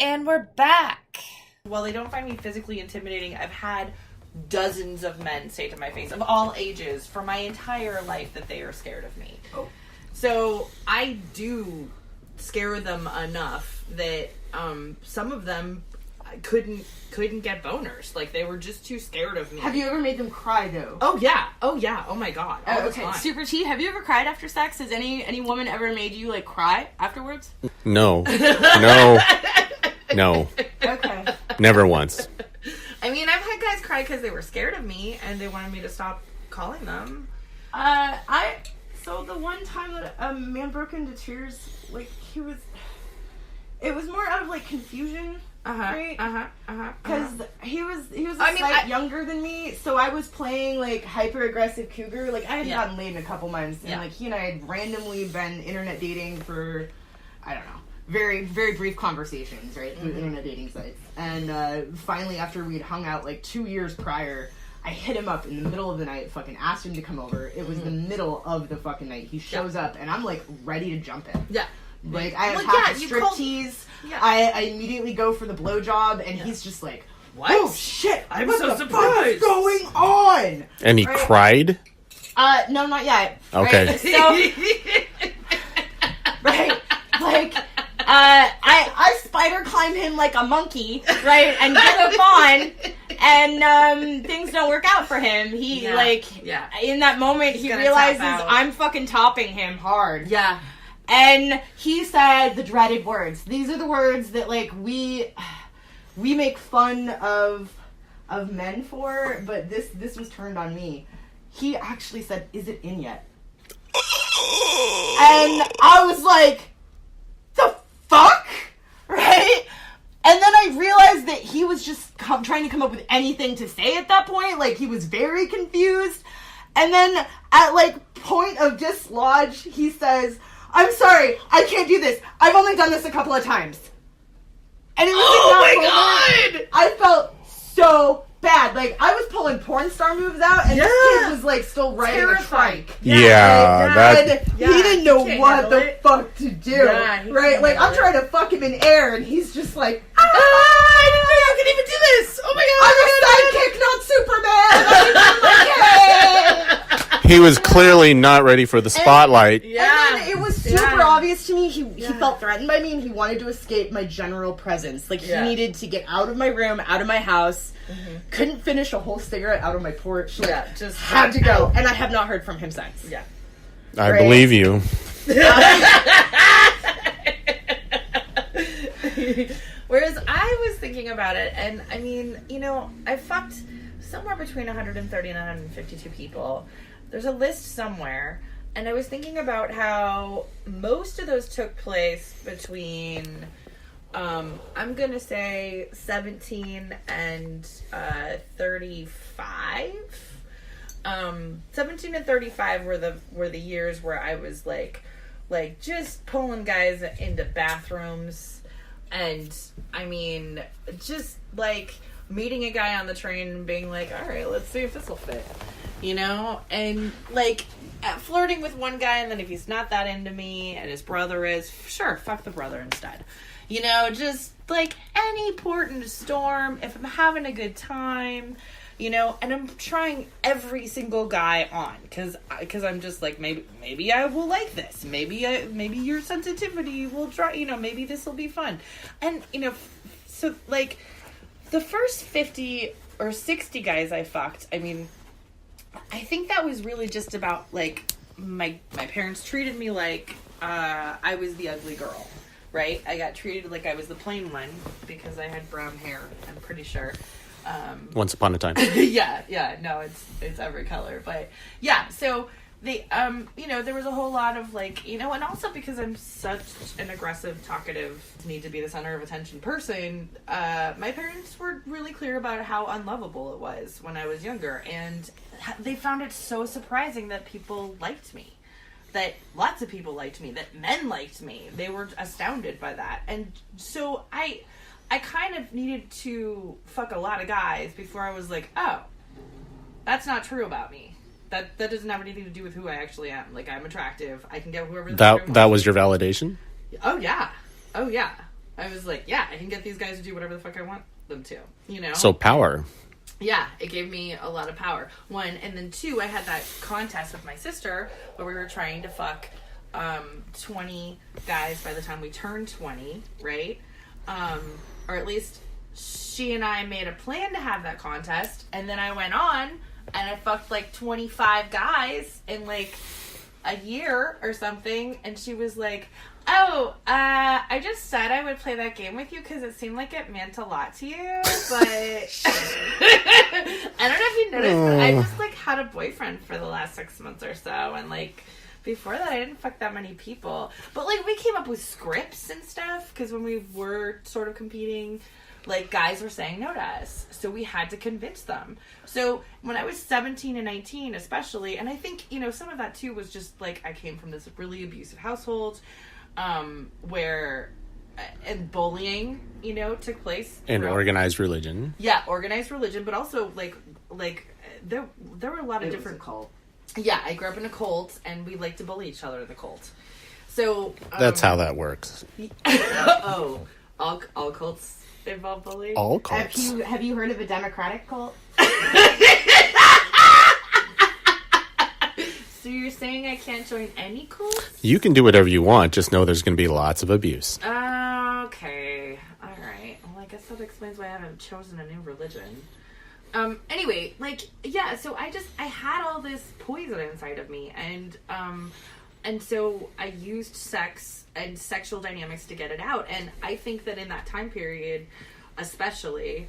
And we're back. While they don't find me physically intimidating, I've had dozens of men say to my face, of all ages, for my entire life, that they are scared of me. Oh. So I do scare them enough that some of them couldn't get boners. Like, they were just too scared of me. Have you ever made them cry, though? Oh yeah. Oh my god. Okay. Super T, have you ever cried after sex? Has any woman ever made you, like, cry afterwards? No. No. Okay. Never once. I mean, I've had guys cry because they were scared of me and they wanted me to stop calling them. So the one time that a man broke into tears, like, it was more out of, like, confusion, right? Because he was a slight younger than me, so I was playing, like, hyper-aggressive cougar. Like, I had gotten laid in a couple months, and, like, he and I had randomly been internet dating for, I don't know, very, very brief conversations, right, through internet dating sites. And finally, after we'd hung out, like, 2 years prior, I hit him up in the middle of the night, fucking asked him to come over. It was the middle of the fucking night. He shows up, and I'm, like, ready to jump him. Yeah. Like, I have half a striptease. Yeah. I immediately go for the blowjob, and he's just like, what? Oh, shit! I'm so surprised! What's going on? And he cried? No, not yet. Okay. Right? So, right, like, I spider climb him like a monkey, right, and get him on, and things don't work out for him. He, in that moment, he realizes I'm fucking topping him hard. Yeah. And he said the dreaded words. These are the words that, like, we make fun of men for, but this was turned on me. He actually said, "Is it in yet?" And I was like, the fuck? Right? And then I realized that he was just trying to come up with anything to say at that point. Like, he was very confused. And then at, like, point of dislodge, he says, "I'm sorry, I can't do this. I've only done this a couple of times." And it was God! I felt so bad. Like, I was pulling porn star moves out, and this kid was, like, still riding a trike. He didn't know what the fuck to do. Yeah, right? Like, I'm trying to fuck him in air, and he's just like, I didn't know you could even do this! Oh my god! I'm a sidekick, not Superman! He was clearly not ready for the spotlight. And then it was super obvious to me. He felt threatened by me, and he wanted to escape my general presence. Like, he needed to get out of my room, out of my house. Couldn't finish a whole cigarette out of my porch. Like, just had to go. And I have not heard from him since. Yeah. I believe you. Whereas I was thinking about it, and I mean, you know, I fucked somewhere between 130 and 152 people. There's a list somewhere, and I was thinking about how most of those took place between, I'm gonna say 17 and 35. 17 and 35 were the years where I was like just pulling guys into bathrooms, and I mean, just like meeting a guy on the train and being like, all right, let's see if this will fit, you know, and like flirting with one guy, and then if he's not that into me and his brother is, sure, fuck the brother instead, you know, just like any port in a storm. If I'm having a good time, you know, and I'm trying every single guy on, because I'm just like, maybe I will like this. Maybe your sensitivity will draw, you know, maybe this will be fun. And, you know, so, like, the first 50 or 60 guys I fucked, I mean, I think that was really just about, like, my parents treated me like I was the ugly girl, right? I got treated like I was the plain one because I had brown hair, I'm pretty sure. Once upon a time. No, it's every color, but yeah, so they, you know, there was a whole lot of, like, you know, and also because I'm such an aggressive, talkative, need to be the center of attention person, my parents were really clear about how unlovable it was when I was younger, and they found it so surprising that people liked me, that lots of people liked me, that men liked me. They were astounded by that, and so I kind of needed to fuck a lot of guys before I was like, oh, that's not true about me. That doesn't have anything to do with who I actually am. Like, I'm attractive. I can get whoever. That was your validation? Oh yeah. I was like, yeah, I can get these guys to do whatever the fuck I want them to, you know? So power. Yeah, it gave me a lot of power. One, and then two, I had that contest with my sister where we were trying to fuck 20 guys by the time we turned 20, right? Or at least she and I made a plan to have that contest, and then I went on and I fucked like 25 guys in like a year or something, and she was like, oh, I just said I would play that game with you because it seemed like it meant a lot to you, but I don't know if you noticed, but I just like had a boyfriend for the last 6 months or so, and like before that I didn't fuck that many people, but like we came up with scripts and stuff because when we were sort of competing, like guys were saying no to us, so we had to convince them. So when I was 17 and 19 especially, and I think, you know, some of that too was just like I came from this really abusive household where and bullying, you know, took place. And organized religion. Yeah, organized religion, but also like there were a lot of different cult. Yeah, I grew up in a cult, and we like to bully each other in the cult. So that's how that works. Oh, all cults involve bullying. All cults. Have you heard of a democratic cult? So you're saying I can't join any cult? You can do whatever you want. Just know there's going to be lots of abuse. Okay. All right. Well, I guess that explains why I haven't chosen a new religion. Anyway, like, yeah, so I had all this poison inside of me, and so I used sex and sexual dynamics to get it out. And I think that in that time period, especially,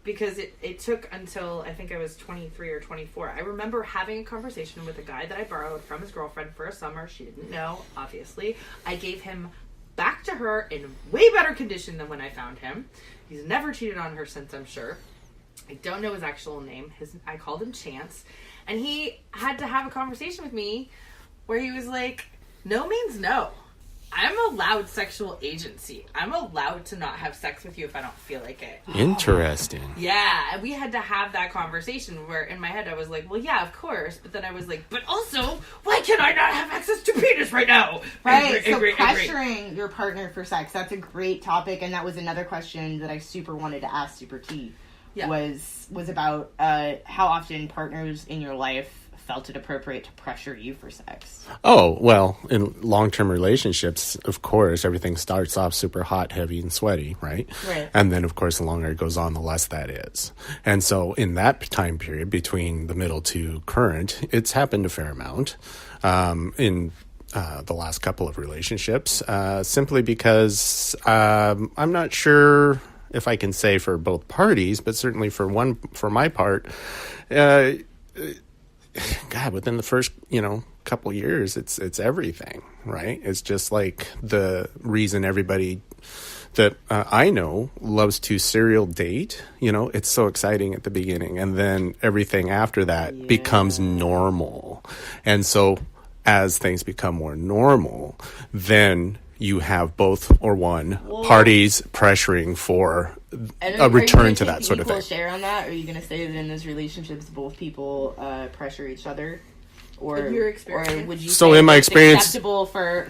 because it took until I think I was 23 or 24. I remember having a conversation with a guy that I borrowed from his girlfriend for a summer. She didn't know, obviously. I gave him back to her in way better condition than when I found him. He's never cheated on her since, I'm sure. I don't know his actual name. I called him Chance. And he had to have a conversation with me where he was like, no means no. I'm allowed sexual agency. I'm allowed to not have sex with you if I don't feel like it. Interesting. Yeah, and we had to have that conversation where in my head I was like, well, yeah, of course. But then I was like, but also, why can I not have access to penis right now? Right, pressuring your partner for sex, that's a great topic. And that was another question that I super wanted to ask Super T. Yeah. Was about how often partners in your life felt it appropriate to pressure you for sex. Oh, well, in long-term relationships, of course, everything starts off super hot, heavy, and sweaty, right? Right. And then, of course, the longer it goes on, the less that is. And so in that time period, between the middle to current, it's happened a fair amount in the last couple of relationships, simply because I'm not sure if I can say for both parties, but certainly for my part, God, within the first, couple years, it's everything, right? It's just like the reason everybody that I know loves to serial date. It's so exciting at the beginning, and then everything after that becomes normal. And so as things become more normal, then you have both or one parties pressuring for a return to that sort of thing. Share on that? Or are you going to say that in those relationships, both people pressure each other? Or in your experience, or would you say in my experience, it's acceptable for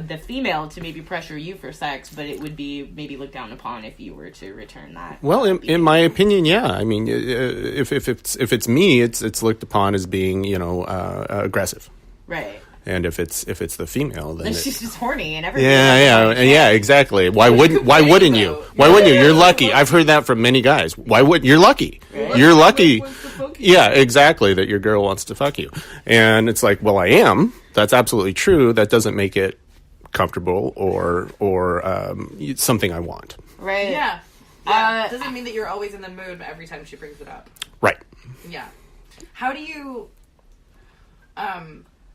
the female to maybe pressure you for sex, but it would be maybe looked down upon if you were to return that? Well, in my opinion, yeah. I mean, if it's me, it's looked upon as being aggressive, right? And if it's the female, then she's just horny and everything. Yeah, exactly. Why wouldn't you? Why wouldn't you? You're lucky. I've heard that from many guys. Why would you're lucky? Right. You're lucky. Yeah, exactly. That your girl wants to fuck you, and it's like, well, I am. That's absolutely true. That doesn't make it comfortable or something I want. Right. Yeah. Doesn't mean that you're always in the mood every time she brings it up. Right. Yeah. How do you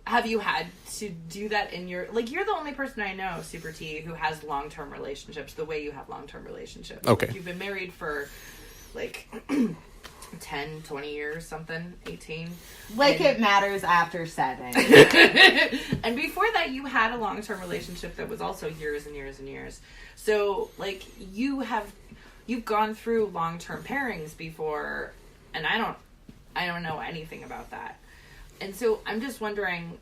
have you had to do that in your... you're the only person I know, Super T, who has long-term relationships the way you have long-term relationships. Okay. You've been married for, 10, 20 years, something, 18. It matters after 7. And before that, you had a long-term relationship that was also years and years and years. So, you've gone through long-term pairings before, and I don't know anything about that. And so I'm just wondering,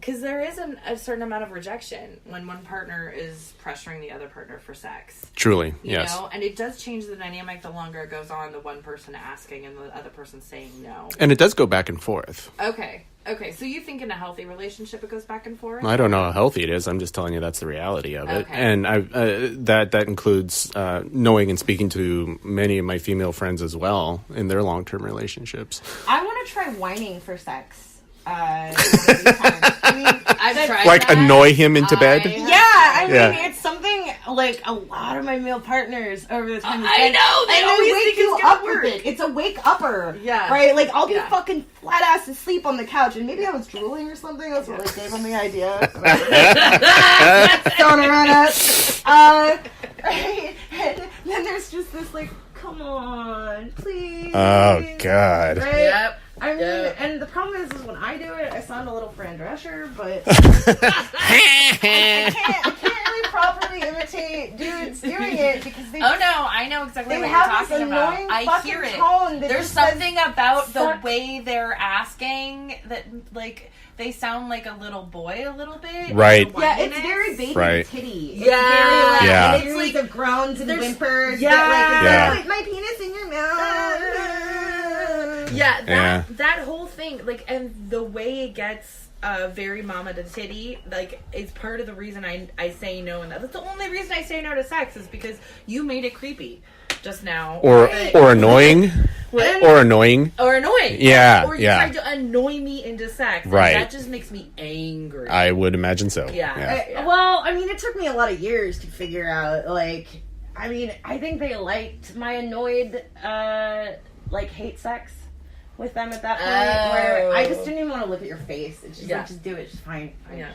because there is a certain amount of rejection when one partner is pressuring the other partner for sex. Truly, You yes. know? And it does change the dynamic the longer it goes on, the one person asking and the other person saying no. And it does go back and forth. Okay, so you think in a healthy relationship it goes back and forth? I don't know how healthy it is. I'm just telling you that's the reality of it. Okay. And that includes knowing and speaking to many of my female friends as well in their long-term relationships. I want to try whining for sex. I mean, I've tried Like that. annoy him into bed? I mean, Yeah. it's something like a lot of my male partners over the time. I know, they always wake think you it's gonna up with work. it. It's a wake upper. Yeah. Right? Like, I'll be Yeah. fucking flat ass asleep on the couch, and maybe I was drooling or something. That's what like, gave him the idea. Throwing around us. Right? And then there's just this, like, come on, please. Oh, God. Right? Yep. I mean, Yep. and the problem is when I do it, I sound a little Fran Drescher, but I can't really properly imitate dudes doing it because they Oh no, I know exactly They what you're have this talking about. annoying I fucking hear it. tone that There's just says, something about the "Suck." way they're asking that, like, they sound like a little boy a little bit. Right. The Yeah, it's whininess. very baby Right. titty. It's Yeah. very like Yeah. and it's like of groans and there's- whimpers. yeah. that, like, Yeah. put my penis in your mouth. Yeah, Yeah. that whole thing, like, and the way it gets very mama to titty, like, it's part of the reason I say no, and that's the only reason I say no to sex is because you made it creepy just now. Or annoying. What? Or annoying. Or annoying. Yeah, Or you yeah. tried to annoy me into sex. and Right. that just makes me angry. I would imagine so. Yeah. Well, I mean, it took me a lot of years to figure out, like, I mean, I think they liked my annoyed, like, hate sex with them at that point, where I just didn't even want to look at your face. It's just like, just do it, just fine. Yeah.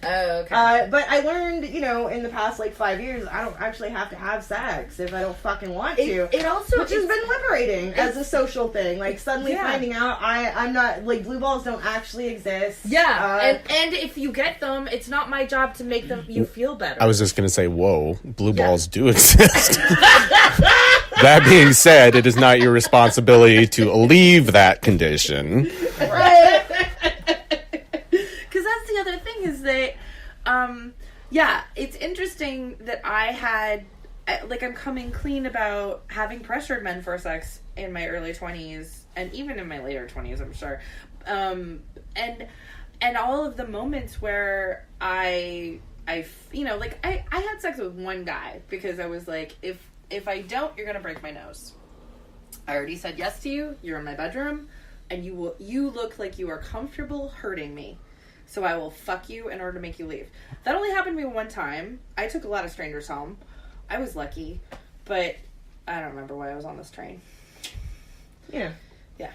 Oh, okay. But I learned, you know, in the past, like, 5 years, I don't actually have to have sex if I don't fucking want to. It also Which has been liberating as a social thing. Like, suddenly finding out I'm not, like, blue balls don't actually exist. Yeah, and if you get them, it's not my job to make them you feel better. I was just going to say, whoa, blue balls do exist. That being said, it is not your responsibility to alleviate that condition. Right. Because that's the other thing is that, it's interesting that I had, like, I'm coming clean about having pressured men for sex in my early 20s and even in my later 20s, I'm sure. And all of the moments where I had sex with one guy because I was like, if I don't, you're going to break my nose. I already said yes to you. You're in my bedroom and you look like you are comfortable hurting me. So I will fuck you in order to make you leave. That only happened to me one time. I took a lot of strangers home. I was lucky, but I don't remember why I was on this train. Yeah. Yeah.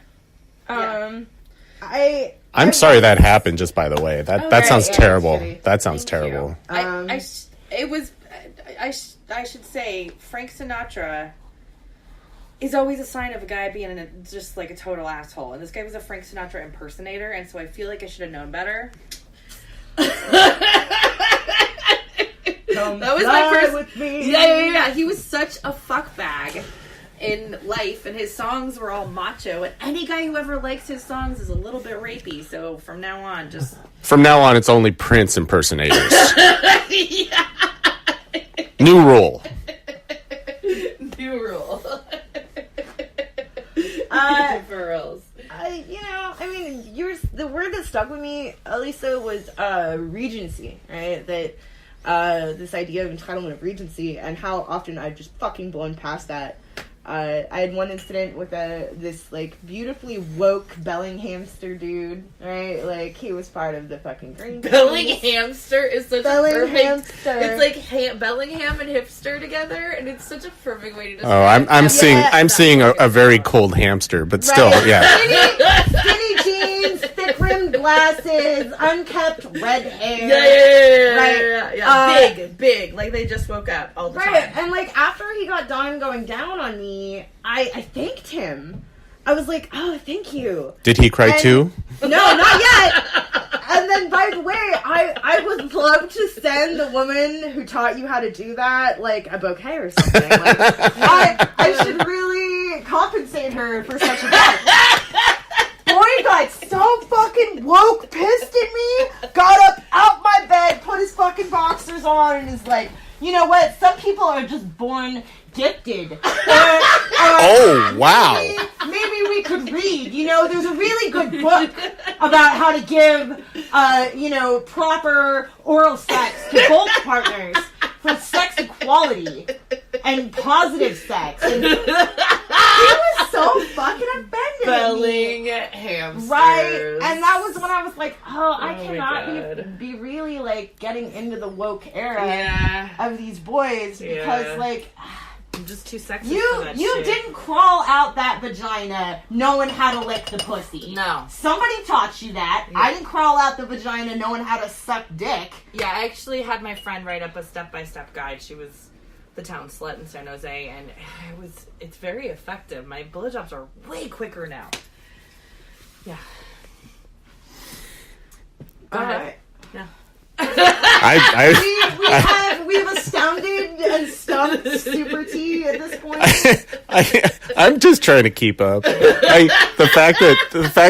I'm sorry that happened, just by the way. That sounds terrible. That sounds Thank you. terrible. I should say Frank Sinatra is always a sign of a guy being just like a total asshole. And this guy was a Frank Sinatra impersonator, and so I feel like I should have known better. That was my first. with me. Yeah. He was such a fuckbag in life, and his songs were all macho. And any guy who ever likes his songs is a little bit rapey. So from now on, From now on, it's only Prince impersonators. yeah. New rule. New rule. Referrals. The word that stuck with me, Alisa, was regency, right? That this idea of entitlement of regency and how often I've just fucking blown past that. I had one incident with this like beautifully woke Bellinghamster dude, right? Like he was part of the fucking Green Bellinghamster is such a perfect. Bellinghamster. It's like Bellingham and hipster together, and it's such a perfect way to Oh, describe. I'm seeing a very cold hamster, but still, Right. yeah. Skinny jeans, thick rimmed glasses, unkept red hair. Yeah. Big. Like they just woke up all the Right, time. and like after he got done going down on me, I thanked him. I was like, "Oh, thank you." Did he cry too? No, not yet. And then, by the way, I would love to send the woman who taught you how to do that like a bouquet or something. Like, I should really compensate her for such a gift. Boy guy got so fucking woke, pissed at me, got up out my bed, put his fucking boxers on, and is like, you know what? Some people are just born gifted. Oh, wow. Maybe we could read. You know, there's a really good book about how to give, proper oral sex to both partners for sex equality and positive sex. And he was so fucking offended at me. Hamsters. Right? And that was when I was like, I cannot be really, like, getting into the woke era of these boys because, like... I'm just too sexy for that You shit. didn't crawl out that vagina knowing how to lick the pussy. No. Somebody taught you that. Yeah. I didn't crawl out the vagina knowing how to suck dick. Yeah, I actually had my friend write up a step-by-step guide. She was the town slut in San Jose, and it's very effective. My blowjobs are way quicker now. Yeah. Go ahead. Yeah. We've astounded and stumped Super T at this point. I'm just trying to keep up. The fact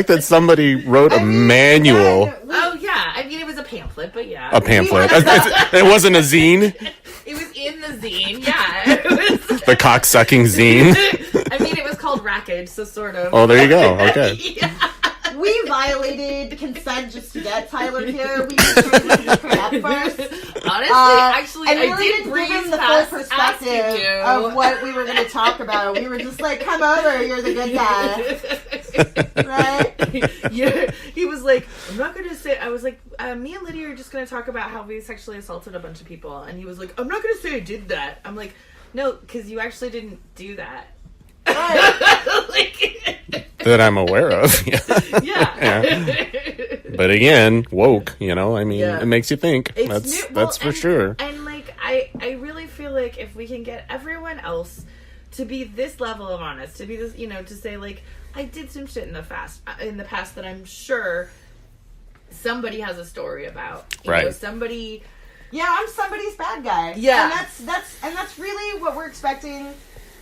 that somebody wrote a manual. Oh yeah, I mean it was a pamphlet, but yeah, a pamphlet. It wasn't a zine. It was in the zine. Yeah, it was the cock-sucking zine. I mean, it was called Rackage, so sort of. Oh, there you go. Okay. Yeah. We violated consent just to get Tyler here. We determined to at first. Honestly, and I really did give him the past full perspective of what we were going to talk about. We were just like, come over, you're the good guy. Right? Yeah. He was like, I'm not going to say, I was like, me and Lydia are just going to talk about how we sexually assaulted a bunch of people. And he was like, I'm not going to say I did that. I'm like, no, because you actually didn't do that. That I'm aware of. Yeah. But again, woke, it makes you think. That's for sure. And like I really feel like if we can get everyone else to be this level of honest, to be this, to say like, I did some shit in the past that I'm sure somebody has a story about. Right. Somebody. Yeah, I'm somebody's bad guy. Yeah. And that's really what we're expecting,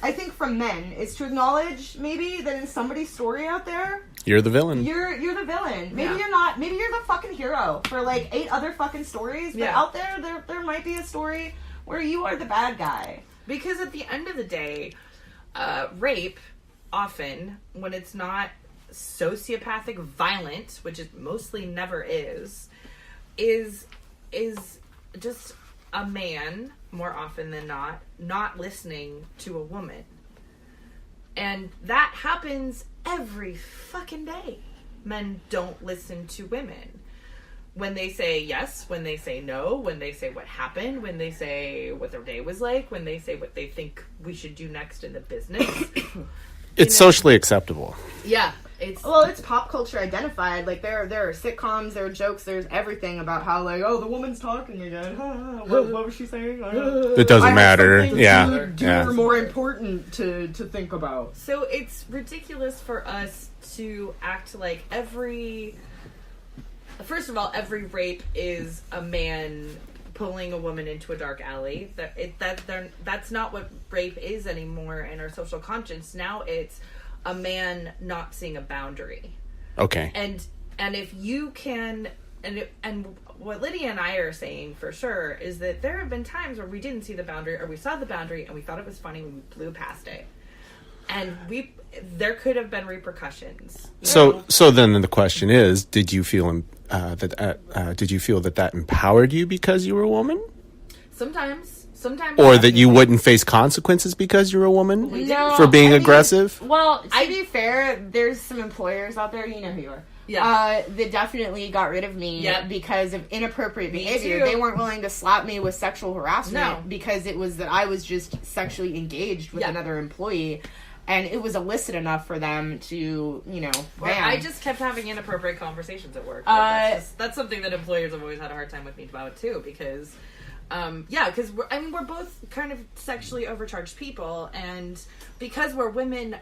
I think, from men, is to acknowledge maybe that in somebody's story out there, you're the villain. You're the villain. Maybe you're not. Maybe you're the fucking hero for like 8 other fucking stories. But out there might be a story where you are the bad guy. Because at the end of the day, rape, often, when it's not sociopathic violent, which it mostly never is just a man, more often than not listening to a woman. And that happens every fucking day. Men don't listen to women. When they say yes, when they say no, when they say what happened, when they say what their day was like, when they say what they think we should do next in the business. It's socially acceptable. Yeah. It's pop culture identified. Like there are sitcoms, there are jokes, there's everything about how like, oh, the woman's talking again. What was she saying? It doesn't matter. Are more important to think about. So it's ridiculous for us to act like first of all, every rape is a man pulling a woman into a dark alley. That's not what rape is anymore in our social conscience. Now it's a man not seeing a boundary. Okay. And if you can, and what Lydia and I are saying for sure is that there have been times where we didn't see the boundary, or we saw the boundary and we thought it was funny when we blew past it, and there could have been repercussions. So then the question is, did you feel that empowered you because you were a woman? Sometimes. Or that you wouldn't face consequences because you're a woman for being aggressive? Well, to be fair, there's some employers out there, you know who you are. Yeah. That definitely got rid of me because of inappropriate behavior. Too. They weren't willing to slap me with sexual harassment because it was that I was just sexually engaged with another employee. And it was illicit enough for them to, I just kept having inappropriate conversations at work. That's something that employers have always had a hard time with me about too, because... because we're both kind of sexually overcharged people, and because we're women,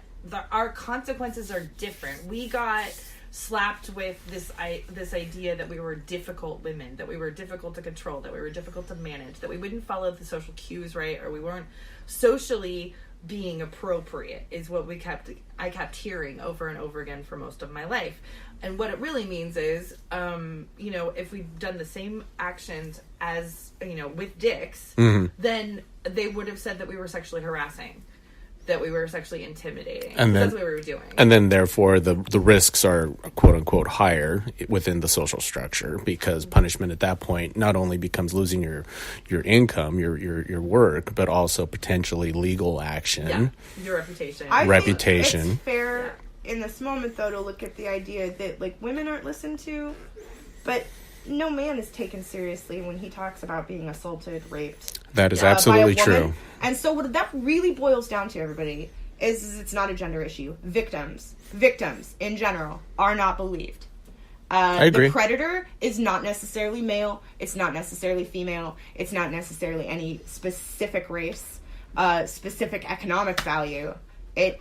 our consequences are different. We got slapped with this idea that we were difficult women, that we were difficult to control, that we were difficult to manage, that we wouldn't follow the social cues right, or we weren't socially being appropriate is what I kept hearing over and over again for most of my life. And what it really means is, if we've done the same actions as, with dicks, then they would have said that we were sexually harassing, that we were sexually intimidating. And that's what we were doing. And then, therefore, the risks are, quote unquote, higher within the social structure, because punishment at that point not only becomes losing your income, your work, but also potentially legal action. Yeah, your reputation. I think it's fair in this moment, though, to look at the idea that, like, women aren't listened to, but no man is taken seriously when he talks about being assaulted, raped. That is absolutely true. And so what that really boils down to, everybody, is it's not a gender issue. Victims in general are not believed. I agree. The predator is not necessarily male. It's not necessarily female. It's not necessarily any specific race, specific economic value. It's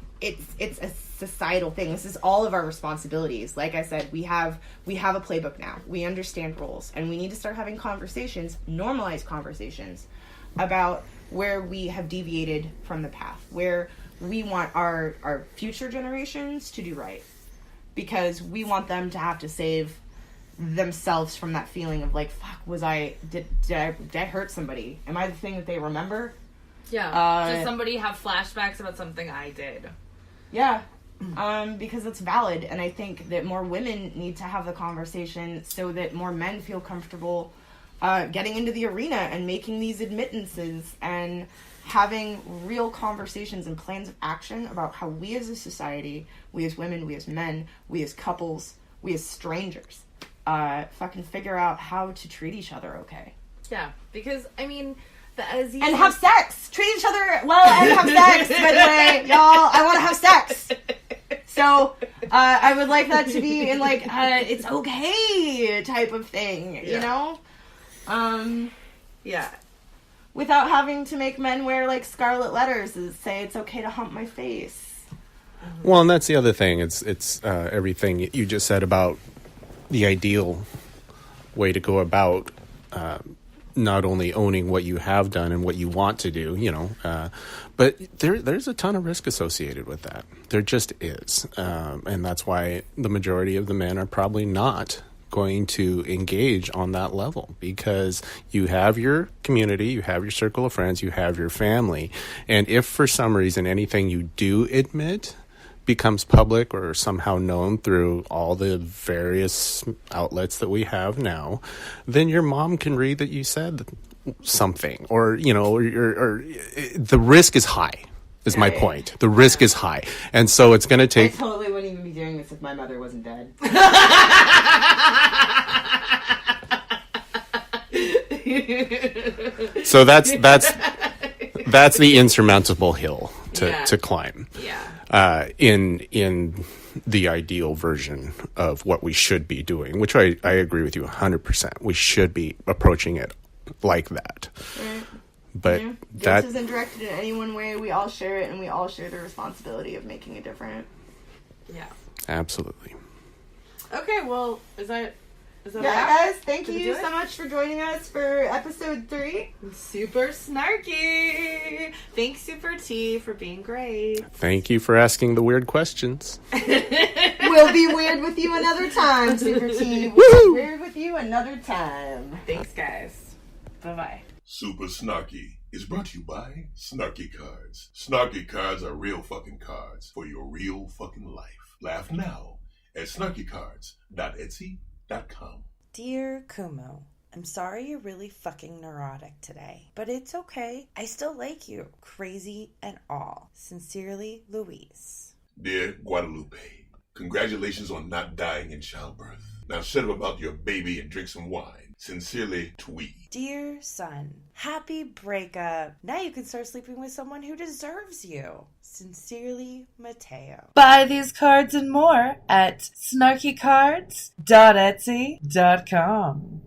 a societal thing. This is all of our responsibilities. Like I said, we have a playbook now. We understand roles, and we need to start having conversations, normalized conversations, about where we have deviated from the path, where we want our future generations to do right, because we want them to have to save themselves from that feeling of like, fuck, did I hurt somebody? Am I the thing that they remember? Yeah. Does somebody have flashbacks about something I did? Yeah. Because it's valid, and I think that more women need to have the conversation so that more men feel comfortable getting into the arena and making these admittances and having real conversations and plans of action about how we as a society, we as women, we as men, we as couples, we as strangers, fucking figure out how to treat each other okay. Yeah, because, I mean... and have sex! Treat each other well and have sex, by the way, y'all. I want to have sex. So, I would like that to be in, like, it's okay type of thing, you know? Yeah. Without having to make men wear, like, scarlet letters that say it's okay to hump my face. Well, and that's the other thing. It's everything you just said about the ideal way to go about not only owning what you have done and what you want to do, but there's a ton of risk associated with that. There just is. And that's why the majority of the men are probably not going to engage on that level, because you have your community, you have your circle of friends, you have your family. And if for some reason anything you do admit becomes public or somehow known through all the various outlets that we have now, then your mom can read that you said something, or the risk is high. Is my point. The risk is high. And so it's going to take... I totally wouldn't even be doing this if my mother wasn't dead. So that's the insurmountable hill to climb. Yeah. In the ideal version of what we should be doing, which I agree with you 100%. We should be approaching it like that. Right. But this isn't directed in any one way. We all share it, and we all share the responsibility of making it different. Yeah. Absolutely. Okay, well, is that guys, thank you so much for joining us for episode 3. Super snarky. Thanks, Super T, for being great. Thank you for asking the weird questions. We'll be weird with you another time, Super T. We'll be weird with you another time. Thanks, guys. Bye-bye. Super Snarky is brought to you by Snarky Cards. Snarky Cards are real fucking cards for your real fucking life. Laugh now at snarkycards.etsy.com. Dear Kumo, I'm sorry you're really fucking neurotic today, but it's okay. I still like you, crazy and all. Sincerely, Louise. Dear Guadalupe, congratulations on not dying in childbirth. Now shut up about your baby and drink some wine. Sincerely, Twee. Dear son, happy breakup. Now you can start sleeping with someone who deserves you. Sincerely, Mateo. Buy these cards and more at snarkycards.etsy.com.